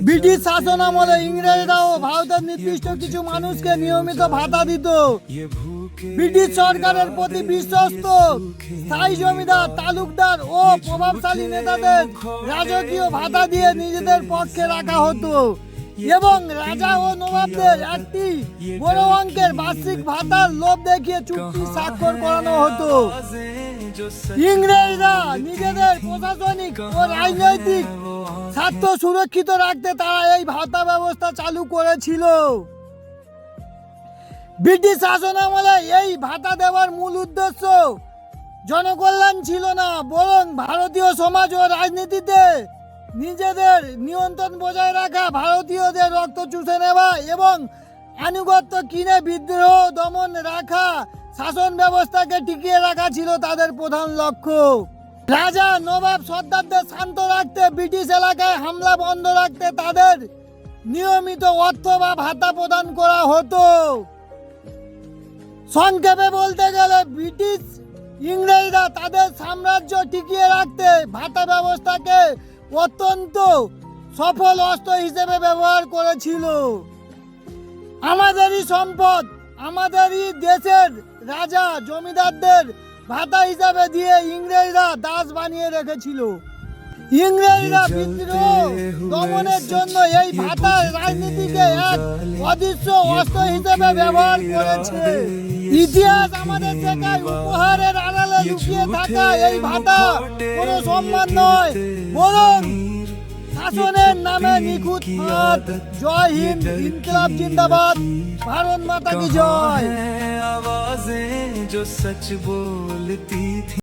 British শাসন আমলে ইংরেজরাও ভারতের নির্দিষ্ট কিছু মানুষকে নিয়মিত ভাতা দিত। ব্রিটিশ সরকারের প্রতি বিশ্বস্ত স্থায়ী জমিদার, তালুকদার ও প্রভাবশালী নেতাদের রাজকীয় ভাতা দিয়ে নিজেদের পক্ষে রাখা হতো এবং রাজা ও নবাবদের একটি বড় অঙ্কের বার্ষিক ভাতার লোভ দেখিয়ে চুক্তি স্বাক্ষর করানো হতো। ইংরেজরা নিজেদের প্রশাসনিক ও রাজনৈতিক স্বার্থ সুরক্ষিত রাখতে তারা এই ভাতা ব্যবস্থা চালু করেছিল। ব্রিটিশ শাসন আমলে এই ভাতা দেওয়ার মূল উদ্দেশ্য জনকল্যাণ ছিল না, বরং ভারতীয় সমাজ ও রাজনীতিতে নিজেদের নিয়ন্ত্রণ বজায় রাখা, ভারতীয়দের রক্ত চুষে নেওয়া এবং আনুগত্য কিনে বিদ্রোহ দমন রাখা, শাসন ব্যবস্থাকে টিকিয়ে রাখা ছিল তাদের প্রধান লক্ষ্য। রাজা, নবাব, সর্দারদের শান্ত রাখতে, ব্রিটিশ এলাকায় হামলা বন্ধ রাখতে তাদের নিয়মিত অর্থ বা ভাতা প্রদান করা হতো। সংক্ষেপে বলতে গেলে ব্রিটিশ ইংরেজরা তাদের সাম্রাজ্য টিকিয়ে রাখতে ভাতা ব্যবস্থাকে অত্যন্ত সফল অস্ত্র হিসেবে ব্যবহার করেছিল। আমাদেরই সম্পদ, আমাদেরই দেশের রাজা জমিদারদের ভাতা হিসাবে দিয়ে ইংরেজরা দাস বানিয়ে রেখেছিল। ইংরেজরা বিদ্রোহ দমনের জন্য এই ভাতা রাজনীতিকে এক অদৃশ্য অস্ত্র হিসেবে ব্যবহার করেছে। ইতিহাস আমাদের শেখায় উপহারের আড়ালে লুকিয়ে থাকা এই ভাতা কোনো সম্মান নয়, বরং শাসনের নামে নিখুঁত ফাঁদ। জয় হিন্দ, ইনকিলাব জিন্দাবাদ, ভারত মাতা কি জয়। आवाजें जो सच बोलती थी।